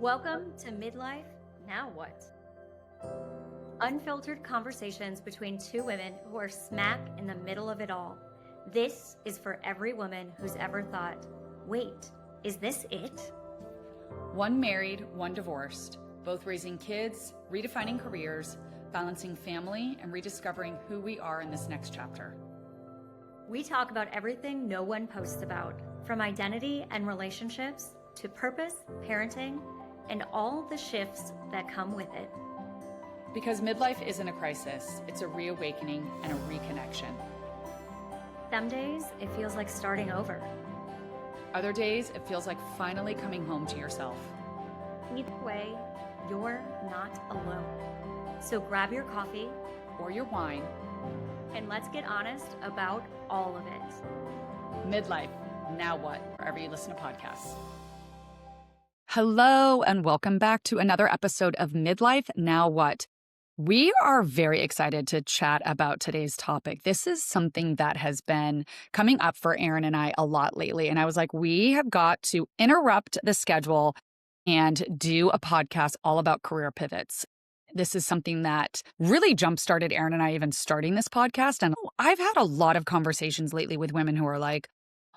Welcome to Midlife, Now What? Unfiltered conversations between two women who are smack in the middle of it all. This is for every woman who's ever thought, wait, is this it? One married, one divorced, both raising kids, redefining careers, balancing family, and rediscovering who we are in this next chapter. We talk about everything no one posts about, from identity and relationships to purpose, parenting, and all the shifts that come with it. Because midlife isn't a crisis, it's a reawakening and a reconnection. Some days, it feels like starting over. Other days, it feels like finally coming home to yourself. Either way, you're not alone. So grab your coffee Or your wine. and let's get honest about all of it. Midlife, Now What? Wherever you listen to podcasts. Hello, and welcome back to another episode of Midlife, Now What? We are very excited to chat about today's topic. This is something that has been coming up for Erin and I a lot lately. And I was like, we have got to interrupt the schedule and do a podcast all about career pivots. This is something that really jump-started Erin and I even starting this podcast. And I've had a lot of conversations lately with women who are like,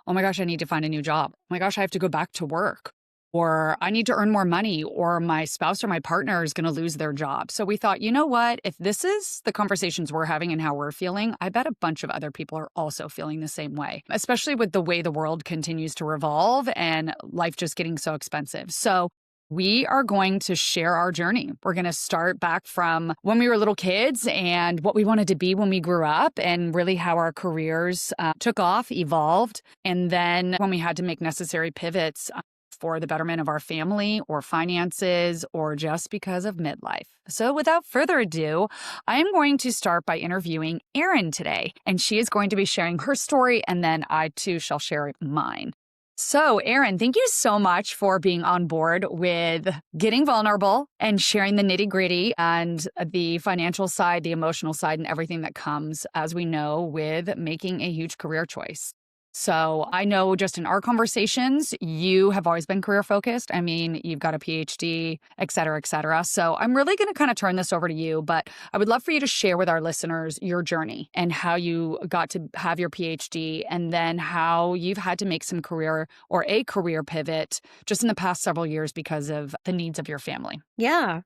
oh my gosh, I need to find a new job. Oh my gosh, I have to go back to work. Or I need to earn more money, or my spouse or my partner is going to lose their job. So we thought, you know what? If this is the conversations we're having and how we're feeling, I bet a bunch of other people are also feeling the same way, especially with the way the world continues to revolve and life just getting so expensive. So we are going to share our journey. We're going to start back from when we were little kids and what we wanted to be when we grew up, and really how our careers took off, evolved, and then when we had to make necessary pivots for the betterment of our family or finances or just because of midlife. So without further ado, I am going to start by interviewing Erin today, and she is going to be sharing her story, and then I too shall share mine. So Erin, thank you so much for being on board with getting vulnerable and sharing the nitty-gritty and the financial side, the emotional side, and everything that comes, as we know, with making a huge career choice. So I know just in our conversations, you have always been career focused. I mean, you've got a PhD, et cetera, et cetera. So I'm really going to kind of turn this over to you, but I would love for you to share with our listeners your journey and how you got to have your PhD, and then how you've had to make some career or a career pivot just in the past several years because of the needs of your family. Yeah.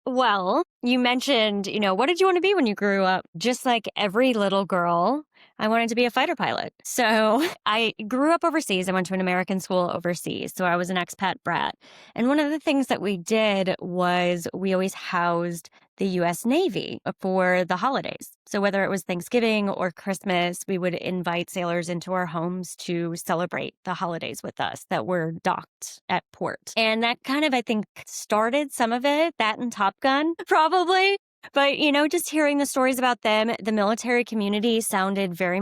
Well, you mentioned, what did you want to be when you grew up? Just like every little girl, I wanted to be a fighter pilot. So I grew up overseas. I went to an American school overseas. So I was an expat brat. And one of the things that we did was we always housed the U.S. Navy for the holidays. So whether it was Thanksgiving or Christmas, we would invite sailors into our homes to celebrate the holidays with us that were docked at port. And that kind of, I think, started some of it, that and Top Gun, probably. But, just hearing the stories about them, the military community sounded very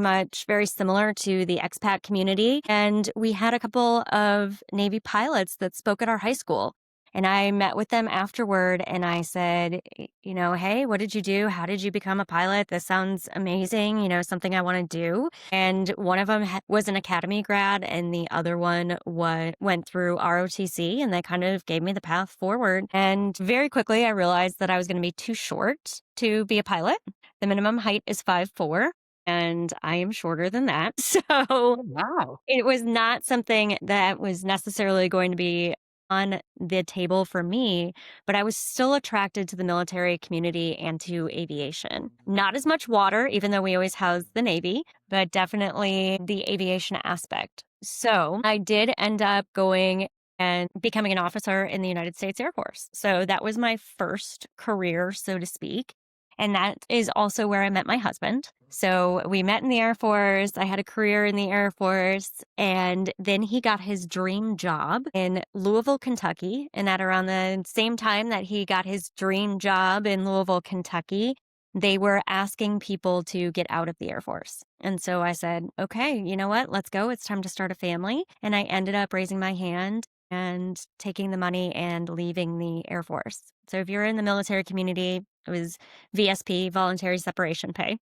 similar to the expat community. And we had a couple of Navy pilots that spoke at our high school. And I met with them afterward and I said, hey, what did you do? How did you become a pilot? This sounds amazing, something I want to do. And one of them was an academy grad and the other one went through ROTC, and they kind of gave me the path forward. And very quickly, I realized that I was going to be too short to be a pilot. The minimum height is 5'4". And I am shorter than that. So Wow. it was not something that was necessarily going to be on the table for me, but I was still attracted to the military community and to aviation. Not as much water, even though we always housed the Navy, but definitely the aviation aspect. So I did end up going and becoming an officer in the United States Air Force. So that was my first career, so to speak. And that is also where I met my husband. So we met in the Air Force. I had a career in the Air Force. And then he got his dream job in Louisville, Kentucky. And at around the same time that he got his dream job in Louisville, Kentucky, they were asking people to get out of the Air Force. And so I said, okay, you know what? Let's go. It's time to start a family. And I ended up raising my hand and taking the money and leaving the Air Force. So if you're in the military community, it was VSP, voluntary separation pay.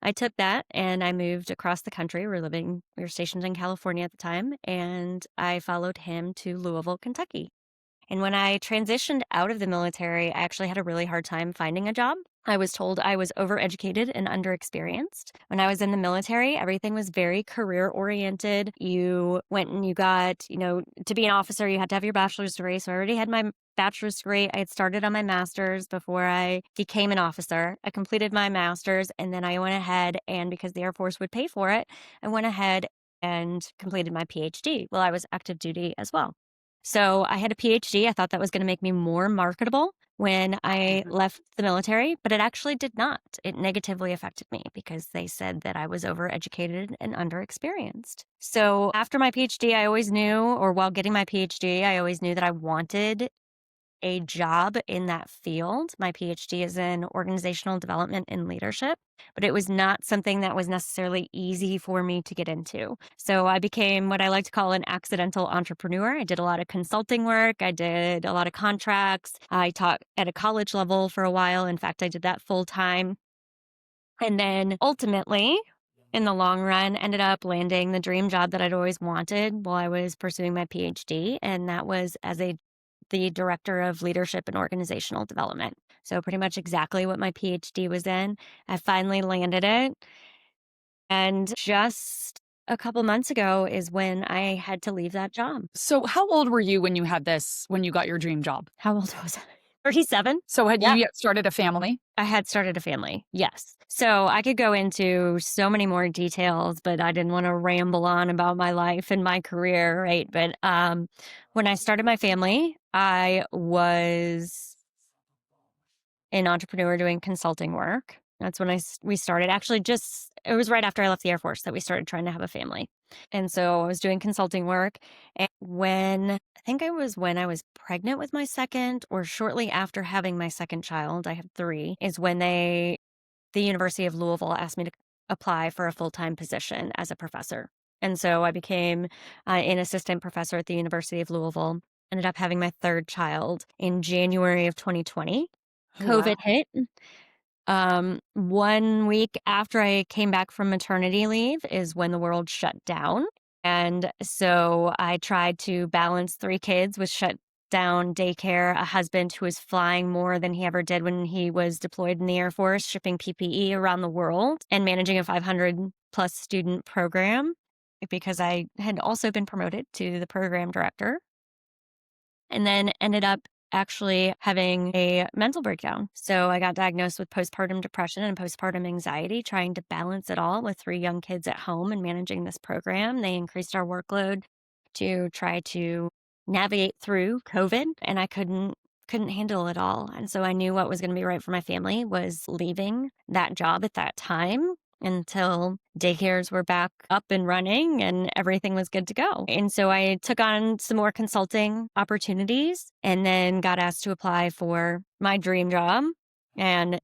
I took that and I moved across the country. We were stationed in California at the time, and I followed him to Louisville, Kentucky. And when I transitioned out of the military, I actually had a really hard time finding a job. I was told I was overeducated and underexperienced. When I was in the military, everything was very career oriented. You went and you got, to be an officer, you had to have your bachelor's degree. So I already had my bachelor's degree. I had started on my master's before I became an officer. I completed my master's and then I went ahead and because the Air Force would pay for it, I went ahead and completed my PhD. Well, I was active duty as well. So I had a PhD. I thought that was going to make me more marketable when I left the military, but it actually did not. It negatively affected me because they said that I was overeducated and underexperienced. So after my PhD, I always knew, or while getting my PhD, I always knew that I wanted a job in that field. My PhD is in organizational development and leadership, but it was not something that was necessarily easy for me to get into. So I became what I like to call an accidental entrepreneur. I did a lot of consulting work. I did a lot of contracts. I taught at a college level for a while. In fact, I did that full time. And then ultimately, in the long run, ended up landing the dream job that I'd always wanted while I was pursuing my PhD. And that was as the director of leadership and organizational development. So pretty much exactly what my PhD was in. I finally landed it. And just a couple months ago is when I had to leave that job. So how old were you when you got your dream job? How old was I? 37. So had Yeah. you yet started a family? I had started a family. Yes. So I could go into so many more details, but I didn't want to ramble on about my life and my career, right? But when I started my family, I was an entrepreneur doing consulting work. That's when we started. Actually, it was right after I left the Air Force that we started trying to have a family. And so I was doing consulting work. And I think it was when I was pregnant with my second or shortly after having my second child, I have three, is when the University of Louisville asked me to apply for a full-time position as a professor. And so I became an assistant professor at the University of Louisville. Ended up having my third child in January of 2020. Oh, COVID wow. hit. 1 week after I came back from maternity leave is when the world shut down. And so I tried to balance three kids with shut down daycare, a husband who was flying more than he ever did when he was deployed in the Air Force, shipping PPE around the world, and managing a 500 plus student program because I had also been promoted to the program director. And then ended up actually having a mental breakdown. So I got diagnosed with postpartum depression and postpartum anxiety, trying to balance it all with three young kids at home and managing this program. They increased our workload to try to navigate through COVID, and I couldn't handle it all. And so I knew what was going to be right for my family was leaving that job at that time until daycares were back up and running and everything was good to go. And so I took on some more consulting opportunities and then got asked to apply for my dream job. And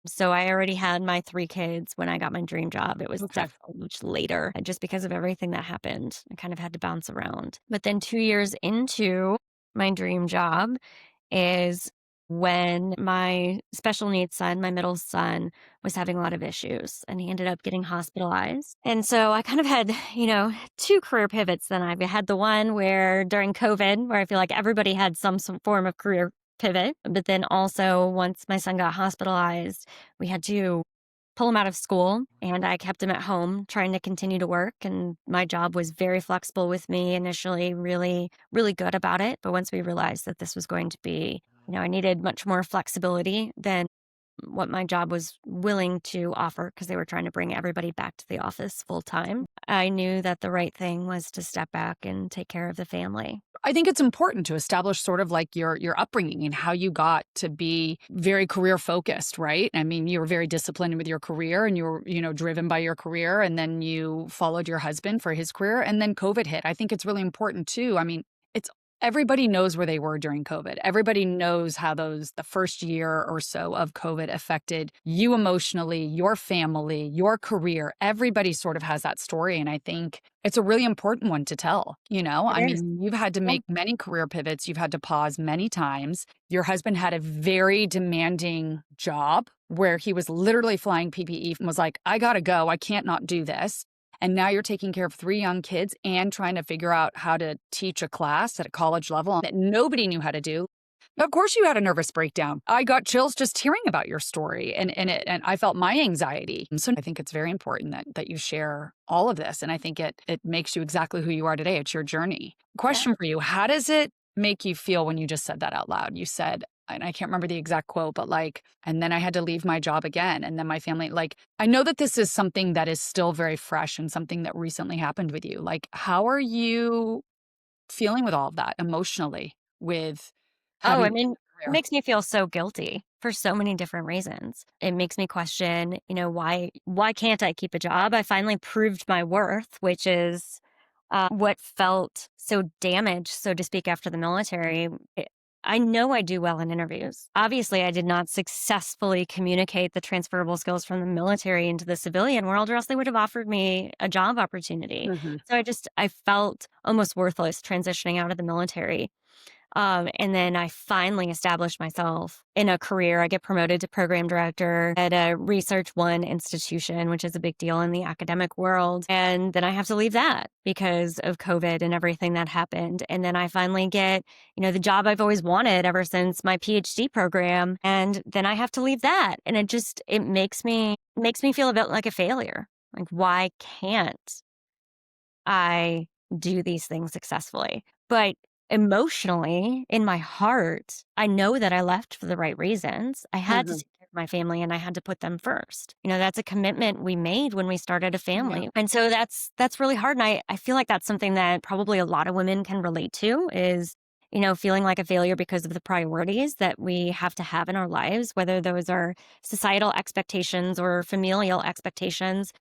so I already had my three kids when I got my dream job. It was Okay. definitely much later just because of everything that happened. I kind of had to bounce around. But then 2 years into my dream job is when my special needs son, my middle son, was having a lot of issues and he ended up getting hospitalized. And so I kind of had, two career pivots. Then I had the one where during COVID, where I feel like everybody had some form of career pivot. But then also once my son got hospitalized, we had to pull him out of school and I kept him at home trying to continue to work. And my job was very flexible with me initially, really, really good about it. But once we realized that this was going to be, I needed much more flexibility than what my job was willing to offer because they were trying to bring everybody back to the office full time. I knew that the right thing was to step back and take care of the family. I think it's important to establish sort of like your upbringing and how you got to be very career focused, right? I mean, you were very disciplined with your career and you were, driven by your career, and then you followed your husband for his career, and then COVID hit. I think it's really important too. I mean, it's everybody knows where they were during COVID. Everybody knows how the first year or so of COVID affected you emotionally, your family, your career. Everybody sort of has that story. And I think it's a really important one to tell. I It is. mean, you've had to Yeah. make many career pivots. You've had to pause many times. Your husband had a very demanding job where he was literally flying PPE and was like, I got to go. I can't not do this. And now you're taking care of 3 young kids and trying to figure out how to teach a class at a college level that nobody knew how to do. Of course you had a nervous breakdown. I got chills just hearing about your story and I felt my anxiety. And so I think it's very important that you share all of this. And I think it makes you exactly who you are today. It's your journey. Yeah. Question for you. How does it make you feel when you just said that out loud? You said, and I can't remember the exact quote, but like, and then I had to leave my job again. And then my family, like, I know that this is something that is still very fresh and something that recently happened with you. Like, how are you feeling with all of that emotionally with Oh, having I a mean, it career? makes me feel so guilty for so many different reasons. It makes me question, why can't I keep a job? I finally proved my worth, which is what felt so damaged, so to speak, after the military. I know I do well in interviews. Obviously, I did not successfully communicate the transferable skills from the military into the civilian world, or else they would have offered me a job opportunity. Mhm. So I felt almost worthless transitioning out of the military. And then I finally established myself in a career. I get promoted to program director at a Research One institution, which is a big deal in the academic world. And then I have to leave that because of COVID and everything that happened. And then I finally get, the job I've always wanted ever since my PhD program. And then I have to leave that. And it makes me feel a bit like a failure. Like, why can't I do these things successfully? But emotionally, in my heart, I know that I left for the right reasons. I had to Mhm. take care of my family and I had to put them first. That's a commitment we made when we started a Yeah. family. And so that's really hard. And I feel like that's something that probably a lot of women can relate to is, feeling like a failure because of the priorities that we have to have in our lives, whether those are societal expectations or familial expectations.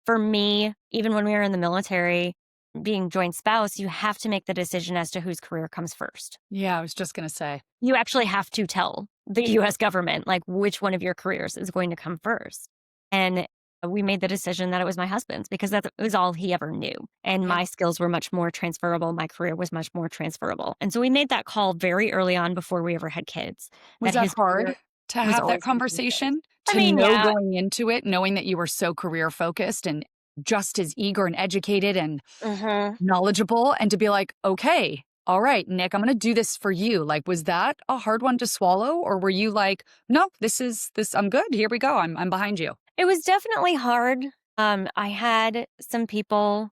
For me, even when we were in the military, being joint spouse, you have to make the decision as to whose career comes first. Yeah, I was just gonna say. You actually have to tell the US government, like, which one of your careers is going to come first. And we made the decision that it was my husband's because that was all he ever knew. And Yeah. my skills were much more transferable. My career was much more transferable. And so we made that call very early on before we ever had kids, Was that that his career hard to was have that always going to come first. conversation? I To mean, know yeah. going into it, knowing that you were so career focused and just as eager and educated and Mhm. knowledgeable, and to be like, "Okay, all right, Nick, I'm gonna do this for you." Like, was that a hard one to swallow, or were you like, "No, this I'm good. Here we go. I'm behind you." It was definitely hard. I had some people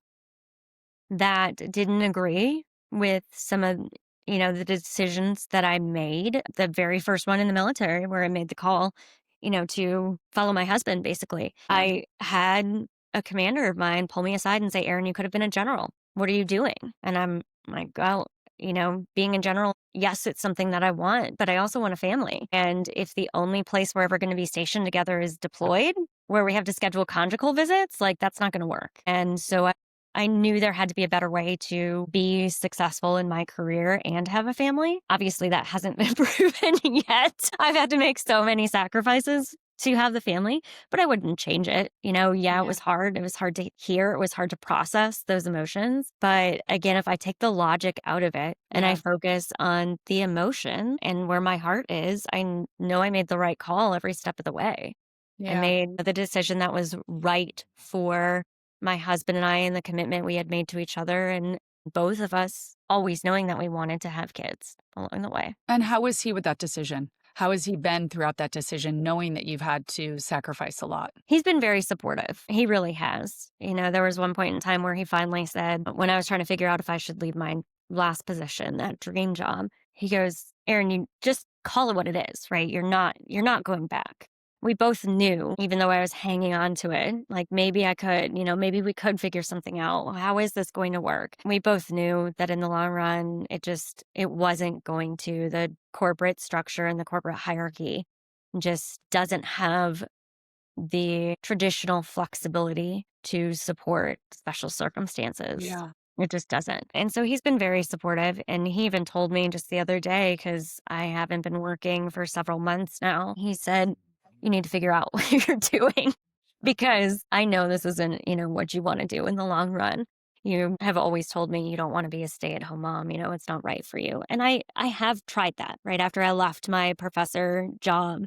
that didn't agree with some of, the decisions that I made. The very first one in the military where I made the call, to follow my husband, basically. Yeah. I had a commander of mine pull me aside and say, Erin, you could have been a general. What are you doing? And I'm like, well, being a general, yes, it's something that I want, but I also want a family. And if the only place we're ever going to be stationed together is deployed, where we have to schedule conjugal visits, like that's not going to work. And so I knew there had to be a better way to be successful in my career and have a family. Obviously, that hasn't been proven yet. I've had to make so many sacrifices to have the family, but I wouldn't change it. Yeah, it Yeah. was hard. It was hard to hear. It was hard to process those emotions. But again, if I take the logic out of it and I Yeah. focus on the emotion and where my heart is, know I made the right call every step of the way. I Yeah. made the decision that was right for my husband and I and the commitment we had made to each other, and both of us always knowing that we wanted to have kids along the way. And how was he with that decision? How has he been throughout that decision, knowing that you've had to sacrifice a lot? He's been very supportive. He really has. There was one point in time where he finally said, when I was trying to figure out if I should leave my last position, that dream job, he goes, Erin, you just call it what it is, right? You're not going back. We both knew, even though I was hanging on to it, like maybe I could, maybe we could figure something out. How is this going to work? We both knew that in the long run, it wasn't going to. The corporate structure and the corporate hierarchy just doesn't have the traditional flexibility to support special circumstances. Yeah. It just doesn't. And so he's been very supportive. And he even told me just the other day, because I haven't been working for several months now, he said, you need to figure out what you're doing because I know this isn't, what you want to do in the long run. You have always told me you don't want to be a stay-at-home mom, it's not right for you. And I have tried that right after I left my professor job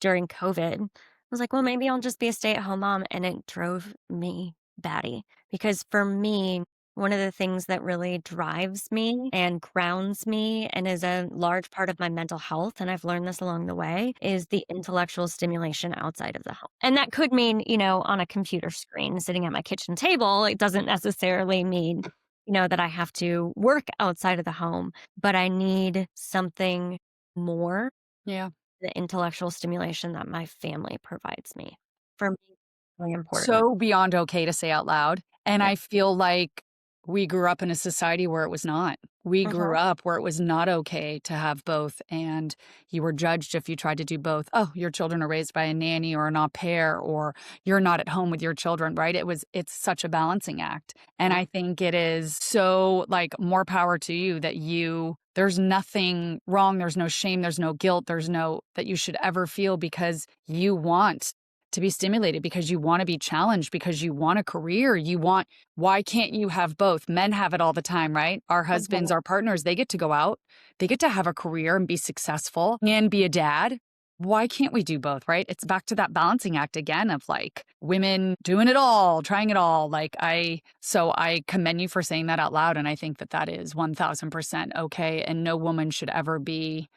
during COVID. I was like, well, maybe I'll just be a stay-at-home mom, and it drove me baddie. Because for me, one of the things that really drives me and grounds me and is a large part of my mental health, and I've learned this along the way, is the intellectual stimulation outside of the home. And that could mean, on a computer screen sitting at my kitchen table. It doesn't necessarily mean, that I have to work outside of the home, but I need something more, Yeah. the intellectual stimulation that my family provides me. For me, it's really important. So beyond okay to say out loud. And Yeah. I feel like we grew up in a society where it was not. We Mhm. grew up where it was not okay to have both. And you were judged if you tried to do both. Oh, your children are raised by a nanny or an au pair, or you're not at home with your children, right? It's such a balancing act. And Yeah. I think it is so like more power to you that there's nothing wrong. There's no shame. There's no guilt. There's no that you should ever feel because you want to be stimulated, because you want to be challenged, because you want a career. Why can't you have both? Men have it all the time, right? Our husbands, Mhm. our partners, they get to go out, they get to have a career and be successful and be a dad. Why can't we do both, right? It's back to that balancing act again of like women doing it all, trying it all. So I commend you for saying that out loud. And I think that that is 1000% okay. And no woman should ever be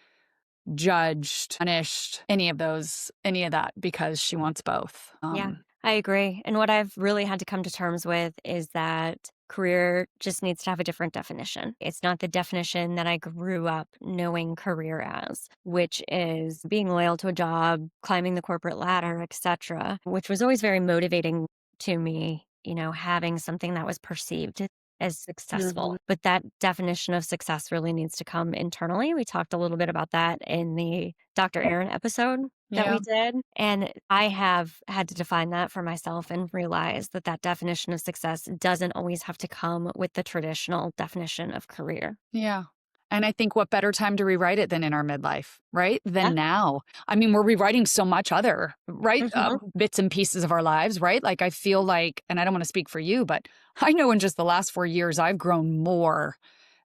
judged, punished, any of that because she wants both. Yeah, I agree. And what I've really had to come to terms with is that career just needs to have a different definition. It's not the definition that I grew up knowing career as, which is being loyal to a job, climbing the corporate ladder, etc., which was always very motivating to me, having something that was perceived as successful. Mhm. But that definition of success really needs to come internally. We talked a little bit about that in the Dr. Erin episode that we Yeah. did. And I have had to define that for myself and realize that that definition of success doesn't always have to come with the traditional definition of career. Yeah. And I think what better time to rewrite it than in our midlife, right? Yeah. Than now. I mean, we're rewriting so much other, right? Hmm. Bits and pieces of our lives, right? Like, I feel like, and I don't want to speak for you, but I know in just the last 4 years, I've grown more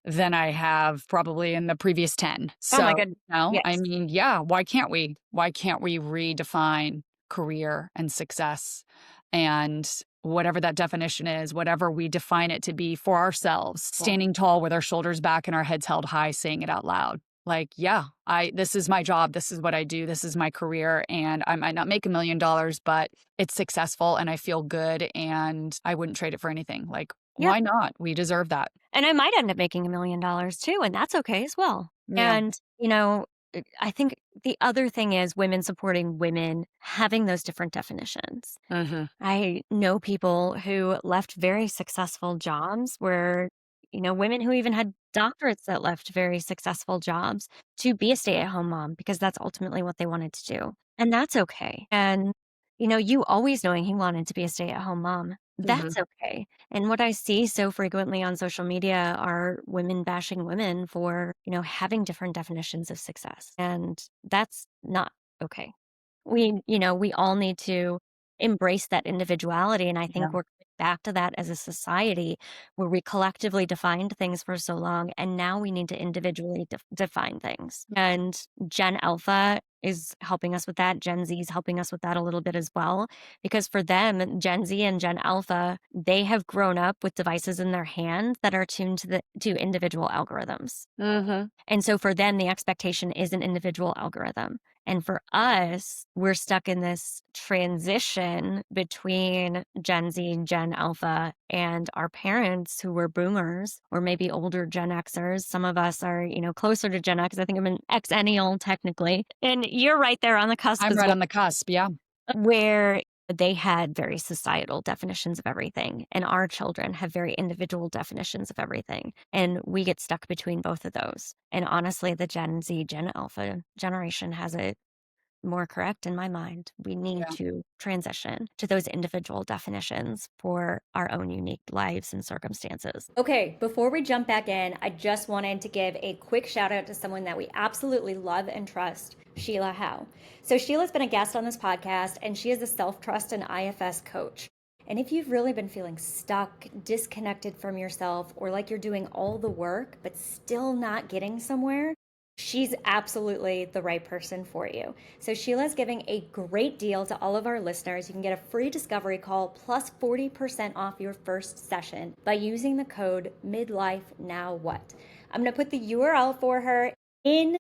than I have probably in the previous 10. Oh my So, goodness. I Yes. mean, yeah, why can't we? Why can't we redefine career and success and whatever that definition is, whatever we define it to be for ourselves, Yeah. standing tall with our shoulders back and our heads held high, saying it out loud. Like, yeah, this is my job, this is what I do, this is my career, and I might not make $1 million, but it's successful and I feel good and I wouldn't trade it for anything. Like, Yeah. why not? We deserve that. And I might end up making $1 million too, and that's okay as well. Yeah. And, I think the other thing is women supporting women having those different definitions. Mhm. I know people who left very successful jobs where, women who even had doctorates that left very successful jobs to be a stay at home mom because that's ultimately what they wanted to do. And that's okay. And, you always knowing he wanted to be a stay at home mom, Mhm. that's okay. And what I see so frequently on social media are women bashing women for, having different definitions of success. And that's not okay. We all need to embrace that individuality. And I Yeah. think we're back to that as a society where we collectively defined things for so long. And now we need to individually define things. And Gen Alpha is helping us with that. Gen Z is helping us with that a little bit as well. Because for them, Gen Z and Gen Alpha, they have grown up with devices in their hand that are tuned to individual algorithms. Mhm. And so for them, the expectation is an individual algorithm. And for us, we're stuck in this transition between Gen Z, Gen Alpha, and our parents who were boomers or maybe older Gen Xers. Some of us are, closer to Gen X. I think I'm an Xennial technically. And you're right there on the cusp I'm as right well, on the cusp, yeah. where they had very societal definitions of everything, and our children have very individual definitions of everything. And we get stuck between both of those. And honestly, the Gen Z, Gen Alpha generation has it more correct in my mind. We need Yeah. to transition to those individual definitions for our own unique lives and circumstances. Okay, before we jump back in, I just wanted to give a quick shout out to someone that we absolutely love and trust, Sheila Howe. So, Sheila's been a guest on this podcast, and she is a self trust and IFS coach. And if you've really been feeling stuck, disconnected from yourself, or like you're doing all the work but still not getting somewhere, She's absolutely the right person for you. So, Sheila's giving a great deal to all of our listeners. You can get a free discovery call plus 40% off your first session by using the code Midlife Now What. I'm going to put the URL for her in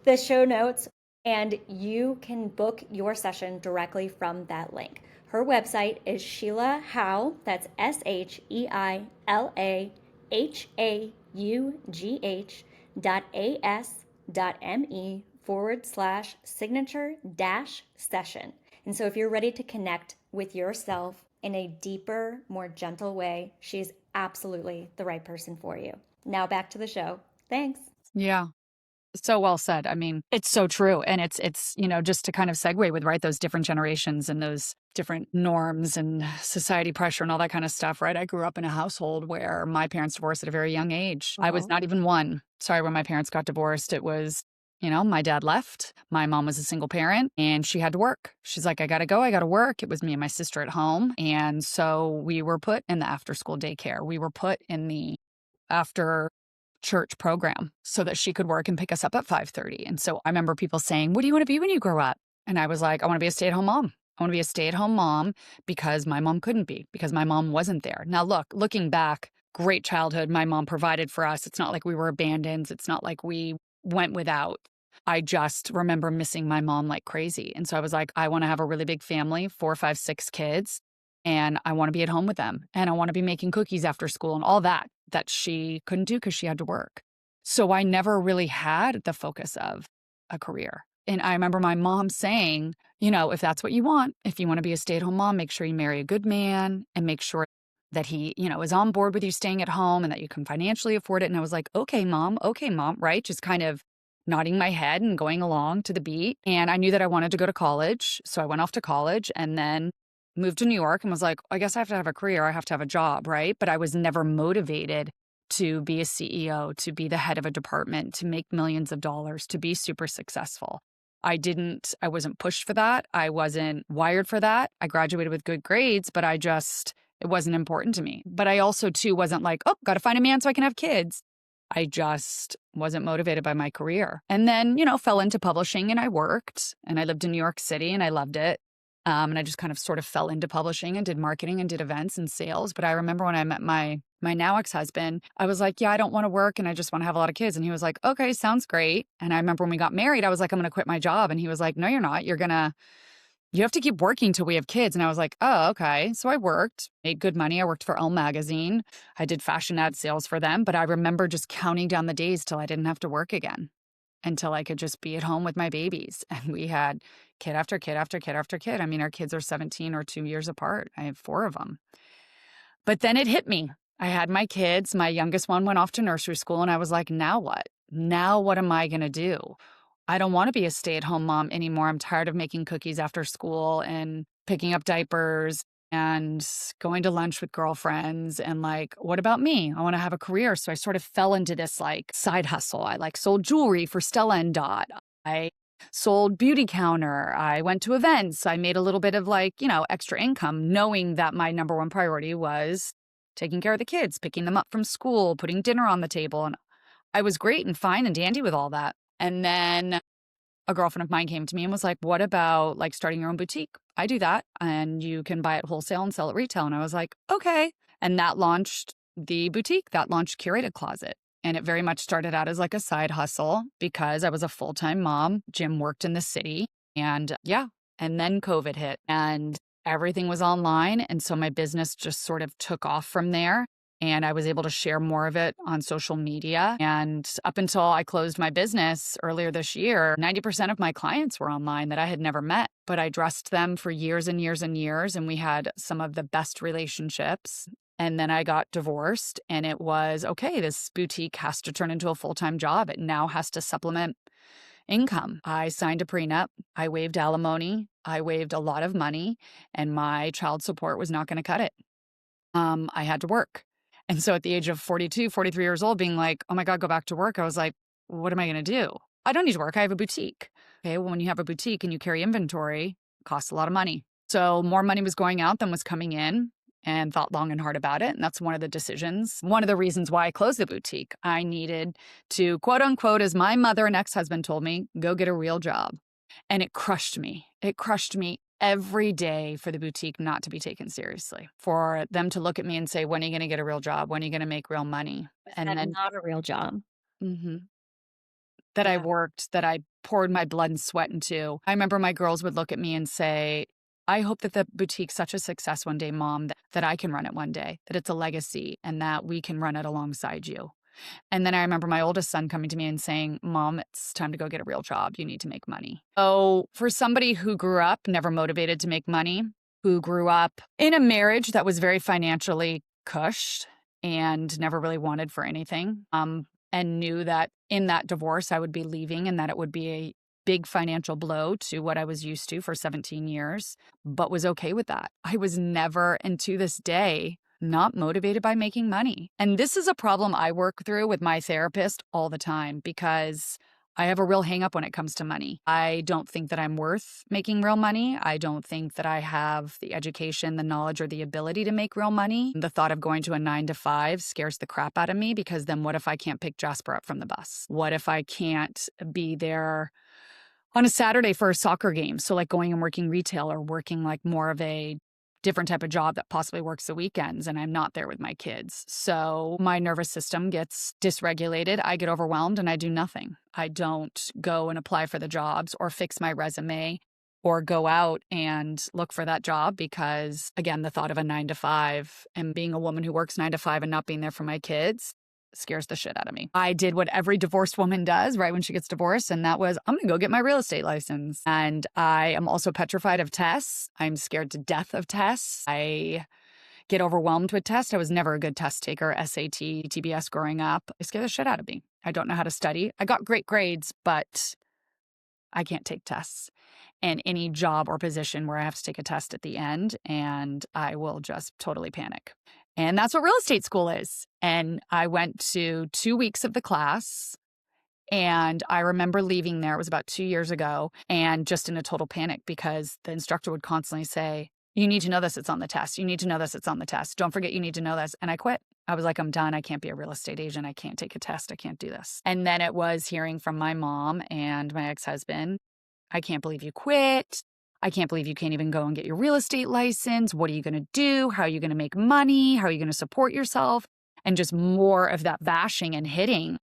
the show notes, and you can book your session directly from that link. Her website is Sheila Hough, that's SHEILAHAUGH.me/signature dash session. And so if you're ready to connect with yourself in a deeper, more gentle way, she's absolutely the right person for you. Now back to the show. Thanks. Yeah. So well said. I mean, it's so true. And it's just to kind of segue with, right, those different generations and those different norms and society pressure and all that kind of stuff, right? I grew up in a household where my parents divorced at a very young age. I was not even one. Sorry, when my parents got divorced, it was, my dad left. My mom was a single parent and she had to work. She's like, I got to go. I got to work. It was me and my sister at home. And so we were put in the after school daycare. We were put in the after church program so that she could work and pick us up at 5:30. And so I remember people saying, "What do you want to be when you grow up?" And I was like, "I want to be a stay-at-home mom. I want to be a stay-at-home mom because my mom couldn't be, because my mom wasn't there." Now, looking back, great childhood. My mom provided for us. It's not like we were abandoned. It's not like we went without. I just remember missing my mom like crazy. And so I was like, I want to have a really big family, 4, 5, 6 kids, and I want to be at home with them. And I want to be making cookies after school and all that she couldn't do because she had to work. So I never really had the focus of a career. And I remember my mom saying, if that's what you want, if you want to be a stay-at-home mom, make sure you marry a good man and make sure that he, is on board with you staying at home and that you can financially afford it. And I was like, okay, mom, right? Just kind of nodding my head and going along to the beat. And I knew that I wanted to go to college. So I went off to college and then moved to New York and was like, I guess I have to have a career. I have to have a job, right? But I was never motivated to be a CEO, to be the head of a department, to make millions of dollars, to be super successful. I wasn't pushed for that. I wasn't wired for that. I graduated with good grades, but it wasn't important to me. But I also, too, wasn't like, oh, got to find a man so I can have kids. I just wasn't motivated by my career. And then, fell into publishing and I worked and I lived in New York City and I loved it. And I just kind of sort of fell into publishing and did marketing and did events and sales. But I remember when I met my now ex-husband, I was like, yeah, I don't want to work and I just want to have a lot of kids. And he was like, okay, sounds great. And I remember when we got married, I was like, I'm going to quit my job. And he was like, no, you're not. You have to keep working till we have kids. And I was like, oh, okay. So I worked, made good money. I worked for Elle magazine. I did fashion ad sales for them. But I remember just counting down the days till I didn't have to work again, until I could just be at home with my babies. And we had kid after kid after kid after kid. I mean, our kids are 17 or 2 years apart. I have 4 of them. But then it hit me. I had my kids. My youngest one went off to nursery school and I was like, now what? Now what am I going to do? I don't want to be a stay-at-home mom anymore. I'm tired of making cookies after school and picking up diapers and going to lunch with girlfriends. And like, what about me? I want to have a career. So I sort of fell into this like side hustle. I sold jewelry for Stella and Dot. I sold beauty counter. I went to events. I made a little bit of extra income, knowing that my number one priority was taking care of the kids, picking them up from school, putting dinner on the table. And I was great and fine and dandy with all that. And then a girlfriend of mine came to me and was like, what about starting your own boutique? I do that. And you can buy it wholesale and sell it retail. And I was like, okay. And that launched the boutique, that launched Curated Closet. And it very much started out as a side hustle because I was a full-time mom. Jim worked in the city. And yeah. And then COVID hit and everything was online. And so my business just sort of took off from there. And I was able to share more of it on social media. And up until I closed my business earlier this year, 90% of my clients were online that I had never met. But I dressed them for years and years and years. And we had some of the best relationships. And then I got divorced. And it was, okay, this boutique has to turn into a full-time job. It now has to supplement income. I signed a prenup. I waived alimony. I waived a lot of money. And my child support was not going to cut it. I had to work. And so at the age of 42, 43 years old, being like, oh my God, go back to work. I was like, what am I going to do? I don't need to work. I have a boutique. Okay, well, when you have a boutique and you carry inventory, it costs a lot of money. So more money was going out than was coming in. and thought long and hard about it. And that's one of the reasons why I closed the boutique. I needed to, quote unquote, as my mother and ex-husband told me, go get a real job. And it crushed me. It crushed me every day for the boutique not to be taken seriously, for them to look at me and say, when are you going to get a real job? When are you going to make real money? Was And that then not a real job? mhm, that I Yeah. worked, that I poured my blood and sweat into. I remember my girls would look at me and say, I hope that the boutique's such a success one day, Mom, that I can run it one day, that it's a legacy and that we can run it alongside you. And then I remember my oldest son coming to me and saying, Mom, it's time to go get a real job. You need to make money. So, for somebody who grew up never motivated to make money, who grew up in a marriage that was very financially cushed and never really wanted for anything, and knew that in that divorce I would be leaving and that it would be a big financial blow to what I was used to for 17 years, but was okay with that. I was never, and to this day, not motivated by making money. And this is a problem I work through with my therapist all the time because I have a real hang up when it comes to money. I don't think that I'm worth making real money. I don't think that I have the education, the knowledge, or the ability to make real money. The thought of going to a 9 to 5 scares the crap out of me because then what if I can't pick Jasper up from the bus? What if I can't be there on a Saturday for a soccer game? So, like going and working retail or working like more of a different type of job that possibly works the weekends, and I'm not there with my kids. So my nervous system gets dysregulated. I get overwhelmed and I do nothing. I don't go and apply for the jobs or fix my resume or go out and look for that job because, again, the thought of a 9 to 5 and being a woman who works 9 to 5 and not being there for my kids scares the shit out of me. I did what every divorced woman does right when she gets divorced, and that was, I'm going to go get my real estate license. And I am also petrified of tests. I'm scared to death of tests. I get overwhelmed with tests. I was never a good test taker, SAT, TBS growing up. They scare the shit out of me. I don't know how to study. I got great grades, but I can't take tests. And any job or position where I have to take a test at the end, and I will just totally panic. And that's what real estate school is. And I went to 2 weeks of the class. And I remember leaving there, it was about 2 years ago, and just in a total panic because the instructor would constantly say, you need to know this, it's on the test. You need to know this, it's on the test. Don't forget you need to know this. And I quit. I was like, I'm done. I can't be a real estate agent. I can't take a test. I can't do this. And then it was hearing from my mom and my ex-husband, I can't believe you quit. I can't believe you can't even go and get your real estate license. What are you going to do? How are you going to make money? How are you going to support yourself? And just more of that bashing and hitting.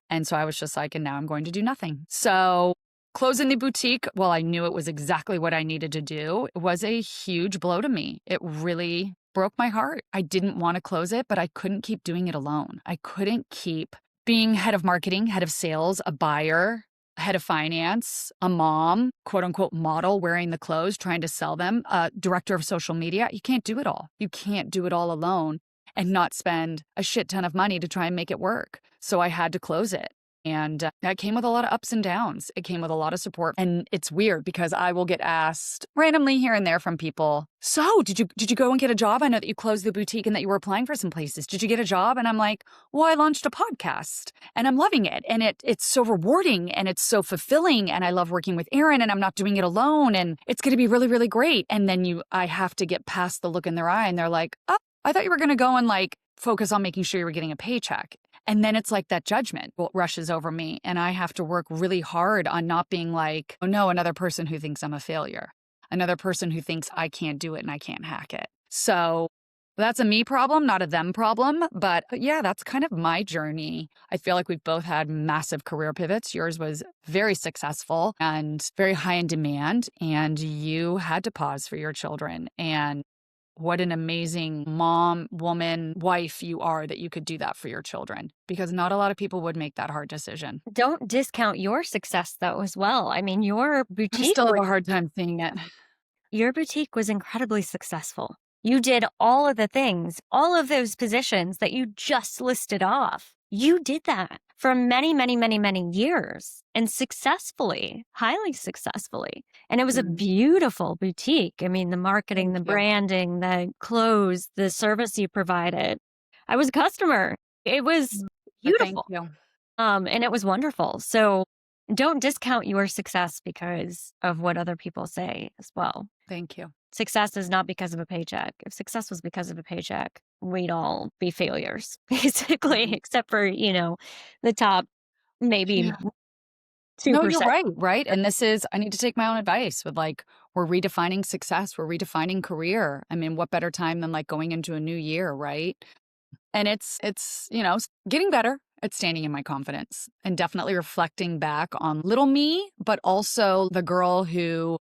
And so I was just like, and now I'm going to do nothing. So closing the boutique, well, I knew it was exactly what I needed to do. It was a huge blow to me. It really broke my heart. I didn't want to close it, but I couldn't keep doing it alone. I couldn't keep being head of marketing, head of sales, a buyer, head of finance, a mom, quote unquote model, wearing the clothes, trying to sell them, a director of social media. You can't do it all. You can't do it all alone and not spend a shit ton of money to try and make it work. So I had to close it. And that came with a lot of ups and downs. It came with a lot of support. And it's weird because I will get asked randomly here and there from people, so did you go and get a job? I know that you closed the boutique and that you were applying for some places. Did you get a job? And I'm like, well, I launched a podcast and I'm loving it. And it's so rewarding and it's so fulfilling. And I love working with Erin and I'm not doing it alone. And it's going to be really, really great. And then I have to get past the look in their eye and they're like, oh, I thought you were going to go and like focus on making sure you were getting a paycheck. And then it's like that judgment rushes over me and I have to work really hard on not being like, oh no, another person who thinks I'm a failure, another person who thinks I can't do it and I can't hack it. So that's a me problem, not a them problem. But yeah, that's kind of my journey. I feel like we've both had massive career pivots. Yours was very successful and very high in demand, and you had to pause for your children. And what an amazing mom, woman, wife you are that you could do that for your children, because not a lot of people would make that hard decision. Don't discount your success, though, as well. I mean, your I boutique still have a was hard time seeing it. your boutique was incredibly successful. You did all of the things, all of those positions that you just listed off. You did that for many, many, many, many years and successfully, highly successfully. And it was a beautiful boutique. I mean, the marketing, the Thank you. branding, the clothes, the service you provided. I was a customer. It was Thank beautiful. you. And it was wonderful. So don't discount your success because of what other people say as well. Thank you. success is not because of a paycheck. If success was because of a paycheck, we'd all be failures, basically, Mhm. except for, the top maybe Yeah. No, you're 2%. right, right? And this is I need to take my own advice with, like, we're redefining success, we're redefining career. I mean, what better time than, like, going into a new year, right? And it's getting better at standing in my confidence and definitely reflecting back on little me, but also the girl who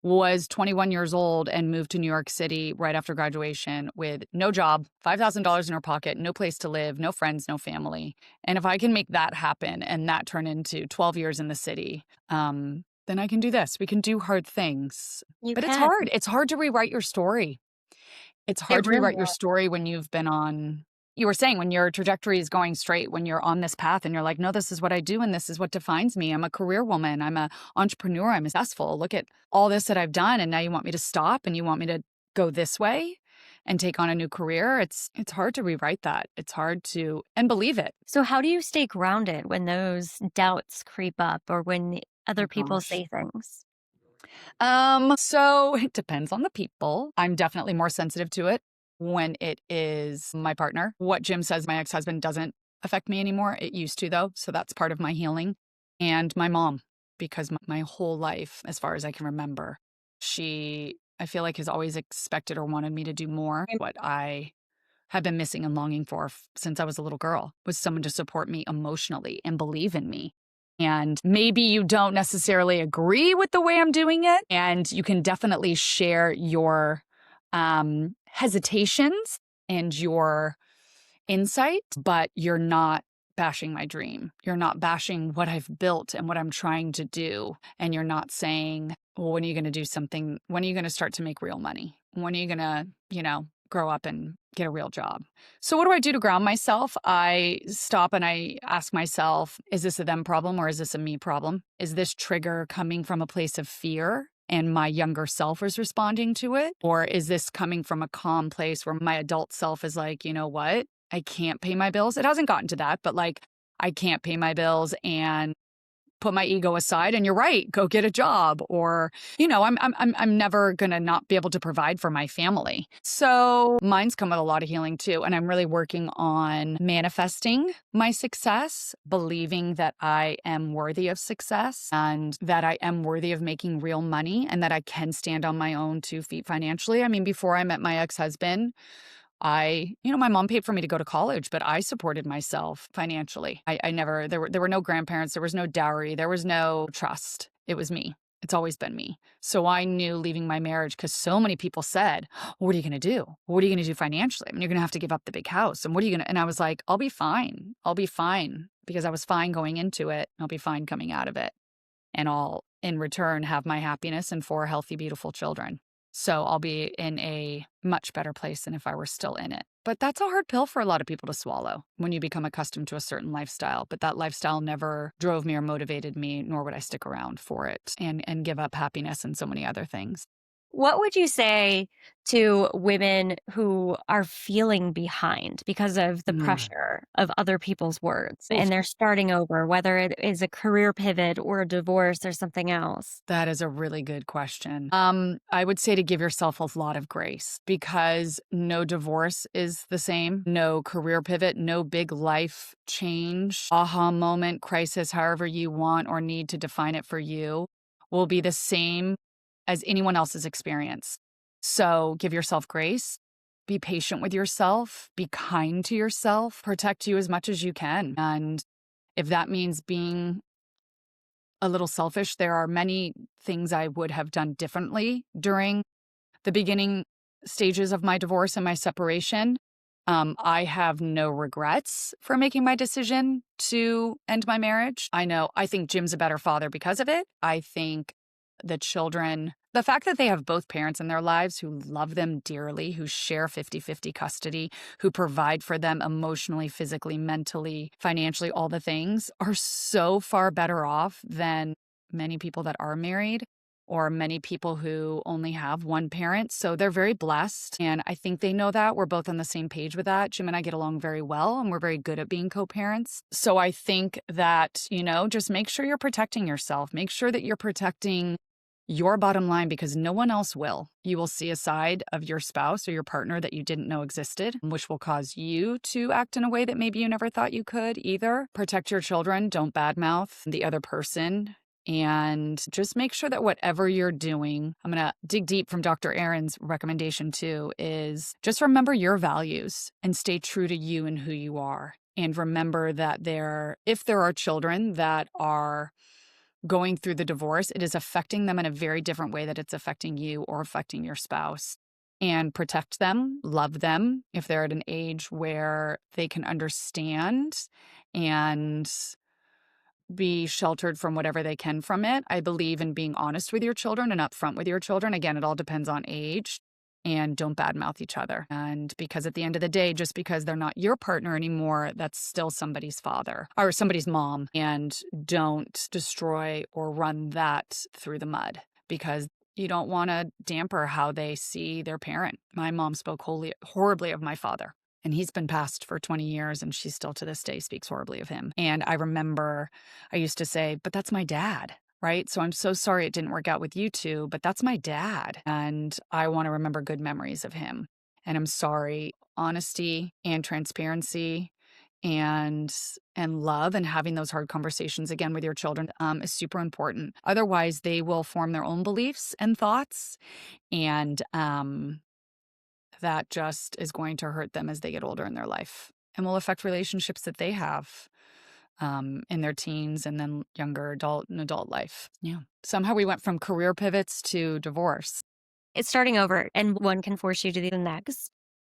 was 21 years old and moved to New York City right after graduation with no job, $5,000 in her pocket, no place to live, no friends, no family. And if I can make that happen and that turn into 12 years in the city, then I can do this. We can do hard things. You But it's can. hard. It's hard to rewrite your story. It's hard It to really rewrite your is. story when you've been on you were saying when your trajectory is going straight, when you're on this path and you're like, "No, this is what I do and this is what defines me. I'm a career woman. I'm a entrepreneur. I'm successful. Look at all this that I've done and now you want me to stop and you want me to go this way and take on a new career." It's hard to rewrite that. It's hard to and believe it. So, how do you stay grounded when those doubts creep up or when Oh other people gosh. say things? So it depends on the people. I'm definitely more sensitive to it when it is my partner. What Jim says, my ex-husband doesn't affect me anymore. It used to though, so that's part of my healing. And my mom, because my whole life, as far as I can remember, she I feel like has always expected or wanted me to do more. What I have been missing and longing for since I was a little girl was someone to support me emotionally and believe in me. And maybe you don't necessarily agree with the way I'm doing it, and you can definitely share your hesitations and your insight, but you're not bashing my dream. You're not bashing what I've built and what I'm trying to do. And you're not saying, well, when are you going to do something? When are you going to start to make real money? When are you going to, grow up and get a real job? So, what do I do to ground myself? I stop and I ask myself, is this a them problem or is this a me problem? Is this trigger coming from a place of fear? And my younger self is responding to it? Or is this coming from a calm place where my adult self is like, you know what? I can't pay my bills. It hasn't gotten to that, but like I can't pay my bills and put my ego aside and you're right, go get a job or I'm never going to not be able to provide for my family. So, mine's come with a lot of healing too, and I'm really working on manifesting my success, believing that I am worthy of success and that I am worthy of making real money and that I can stand on my own 2 feet financially. I mean, before I met my ex-husband, my mom paid for me to go to college, but I supported myself financially. I never, there were no grandparents, there was no dowry, there was no trust. It was me. It's always been me. So I knew leaving my marriage because so many people said, what are you going to do? What are you going to do financially? I mean, you're going to have to give up the big house. And what are you going to, and I was like, I'll be fine. I'll be fine because I was fine going into it. I'll be fine coming out of it. And I'll, in return, have my happiness and 4 healthy, beautiful children. So I'll be in a much better place than if I were still in it. But that's a hard pill for a lot of people to swallow when you become accustomed to a certain lifestyle. But that lifestyle never drove me or motivated me, nor would I stick around for it and give up happiness and so many other things. What would you say to women who are feeling behind because of the Mm. pressure of other people's words Oof. and they're starting over, whether it is a career pivot or a divorce or something else? That is a really good question. I would say to give yourself a lot of grace because no divorce is the same, no career pivot, no big life change, aha moment, crisis, however you want or need to define it for you, will be the same as anyone else's experience. So give yourself grace. Be patient with yourself, be kind to yourself, protect you as much as you can. And if that means being a little selfish. There are many things I would have done differently during the beginning stages of my divorce and my separation. I have no regrets for making my decision to end my marriage. I think Jim's a better father because of it. I think the fact that they have both parents in their lives who love them dearly, who share 50-50 custody, who provide for them emotionally, physically, mentally, financially, all the things, are so far better off than many people that are married or many people who only have one parent. So they're very blessed. And I think they know that. We're both on the same page with that. Jim and I get along very well, and we're very good at being co-parents. So I think that, just make sure you're protecting yourself. Make sure that you're protecting your bottom line because no one else will. You will see a side of your spouse or your partner that you didn't know existed, which will cause you to act in a way that maybe you never thought you could either. Protect your children. Don't badmouth the other person. And just make sure that whatever you're doing, I'm going to dig deep from Dr. Erin's recommendation too, is just remember your values and stay true to you and who you are. And remember that if there are children that are going through the divorce, it is affecting them in a very different way that it's affecting you or affecting your spouse. And protect them, love them if they're at an age where they can understand and be sheltered from whatever they can from it. I believe in being honest with your children and upfront with your children. Again, it all depends on age. And don't badmouth each other. And because at the end of the day, just because they're not your partner anymore, that's still somebody's father or somebody's mom. And don't destroy or run that through the mud because you don't want to damper how they see their parent. My mom spoke horribly of my father. And he's been passed for 20 years, and she still to this day speaks horribly of him. And I remember I used to say, but that's my dad, right? So I'm so sorry it didn't work out with you two, but that's my dad. And I want to remember good memories of him. And I'm sorry. Honesty and transparency and love and having those hard conversations again with your children is super important. Otherwise, they will form their own beliefs and thoughts. And that just is going to hurt them as they get older in their life and will affect relationships that they have in their teens and then younger adult life. Yeah. Somehow we went from career pivots to divorce. It's starting over, and one can force you to the next.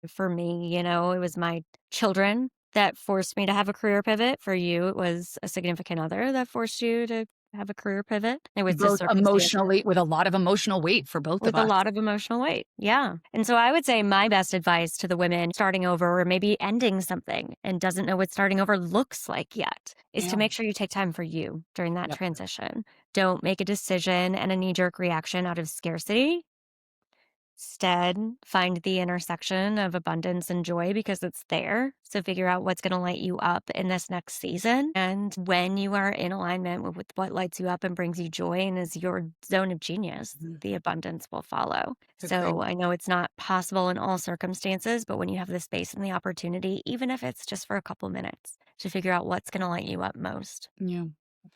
For me, it was my children that forced me to have a career pivot. For you, it was a significant other that forced you to have a career pivot. It was the Both circumstances. emotionally, with a lot of emotional weight for both of With a us. lot of emotional weight. Yeah. And so I would say my best advice to the women starting over or maybe ending something and doesn't know what starting over looks like yet is Yeah. to make sure you take time for you during that Yep. transition. Don't make a decision and a knee-jerk reaction out of scarcity. Instead, find the intersection of abundance and joy because it's there. So figure out what's going to light you up in this next season. And when you are in alignment with what lights you up and brings you joy and is your zone of genius, the abundance will follow. So I know it's not possible in all circumstances, but when you have the space and the opportunity, even if it's just for a couple minutes, to figure out what's going to light you up most, Yeah.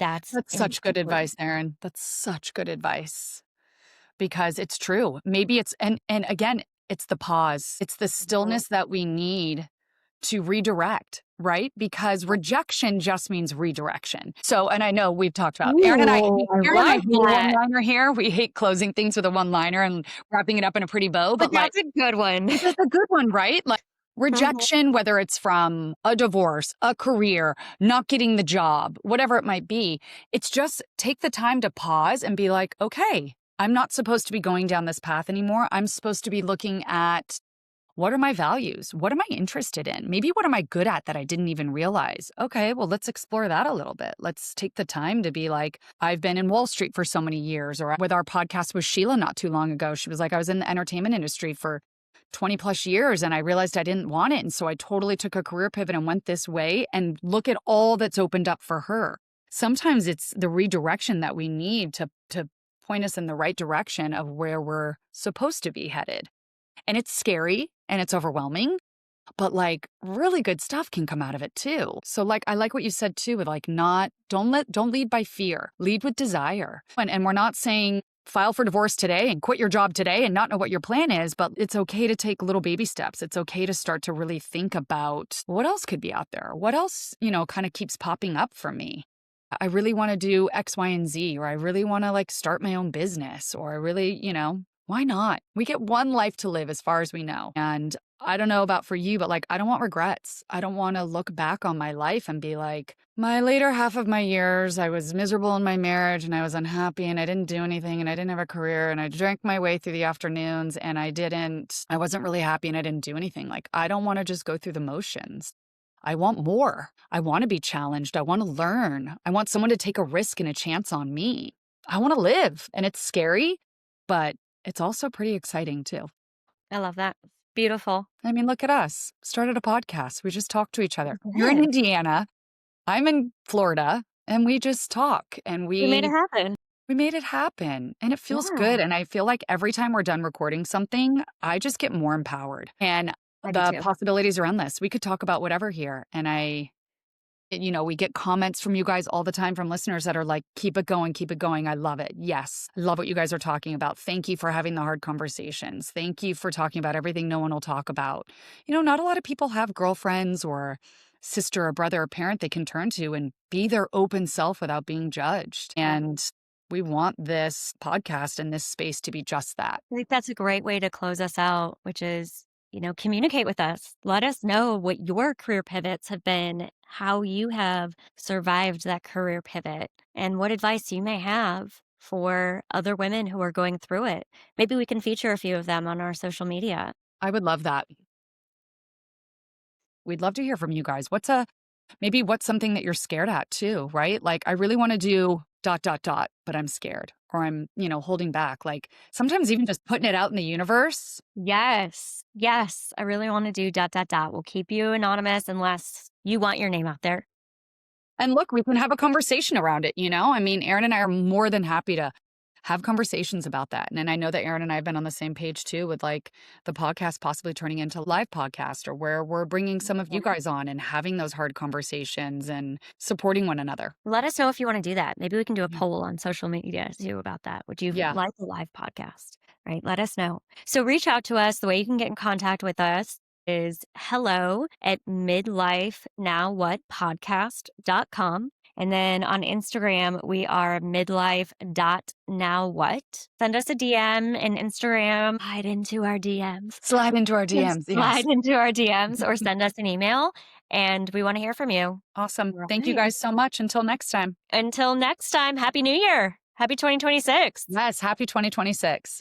that's That's such good important. advice, Erin. That's such good advice. Because it's true. Maybe it's and again, it's the pause. It's the stillness that we need to redirect, right? Because rejection just means redirection. So, and I know we've talked about Erin and I Ooh, I Erin and I love hate a that. one-liner here. We hate closing things with a one-liner and wrapping it up in a pretty bow, But but like that's a good one. this is a good one, right? Like rejection, whether it's from a divorce, a career, not getting the job, whatever it might be, it's just take the time to pause and be like, okay, I'm not supposed to be going down this path anymore. I'm supposed to be looking at what are my values? What am I interested in? Maybe what am I good at that I didn't even realize? Okay, well, let's explore that a little bit. Let's take the time to be like, I've been in Wall Street for so many years, or with our podcast with Sheila not too long ago, she was like, I was in the entertainment industry for 20 plus years and I realized I didn't want it. And so I totally took a career pivot and went this way and look at all that's opened up for her. Sometimes it's the redirection that we need to point us in the right direction of where we're supposed to be headed. And it's scary and it's overwhelming, but like really good stuff can come out of it too. So like I like what you said too with like don't lead by fear. Lead with desire. And we're not saying file for divorce today and quit your job today and not know what your plan is, but it's okay to take little baby steps. It's okay to start to really think about what else could be out there. What else, kind of keeps popping up for me. I really want to do X, Y, and Z, or I really want to like start my own business, or I really, why not? We get one life to live as far as we know. And I don't know about for you, but like, I don't want regrets. I don't want to look back on my life and be like, my later half of my years, I was miserable in my marriage and I was unhappy and I didn't do anything and I didn't have a career and I drank my way through the afternoons and I wasn't really happy and I didn't do anything. Like, I don't want to just go through the motions. I want more. I want to be challenged. I want to learn. I want someone to take a risk and a chance on me. I want to live. And it's scary, but it's also pretty exciting too. I love that. Beautiful. I mean, look at us. Started a podcast. We just talk to each other. Yeah. You're in Indiana. I'm in Florida. And we just talk. And We made it happen. We made it happen and it feels good. Yeah, And I feel like every time we're done recording something, I just get more empowered and I do the too. possibilities are endless. We could talk about whatever here. And we get comments from you guys all the time from listeners that are like, keep it going, keep it going. I love it. Yes. I love what you guys are talking about. Thank you for having the hard conversations. Thank you for talking about everything no one will talk about. Not a lot of people have girlfriends or sister or brother or parent they can turn to and be their open self without being judged. Yeah. And we want this podcast and this space to be just that. I think that's a great way to close us out, which is, communicate with us. Let us know what your career pivots have been, how you have survived that career pivot, and what advice you may have for other women who are going through it. Maybe we can feature a few of them on our social media. I would love that. We'd love to hear from you guys. Maybe what's something that you're scared at too, right? Like, I really want to do dot, dot, dot, but I'm scared or I'm, holding back. Like, sometimes even just putting it out in the universe. Yes. Yes. I really want to do dot, dot, dot. We'll keep you anonymous unless you want your name out there. And look, we can have a conversation around it, I mean, Erin and I are more than happy to have conversations about that. And I know that Erin and I have been on the same page too with like the podcast possibly turning into a live podcast or where we're bringing some of you guys on and having those hard conversations and supporting one another. Let us know if you want to do that. Maybe we can do a Yeah. poll on social media too about that. Would you Yeah. like a live podcast? Right. Let us know. So reach out to us. The way you can get in contact with us is hello@midlifenowwhatpodcast.com. And then on Instagram, we are midlife.nowwhat. Send us a DM in Instagram. Slide into our DMs. Slide into our DMs. Yes. Slide into our DMs or send us an email. And we want to hear from you. Awesome. All Thank you right. guys so much. Until next time. Until next time, Happy New Year. Happy 2026. Yes. Happy 2026.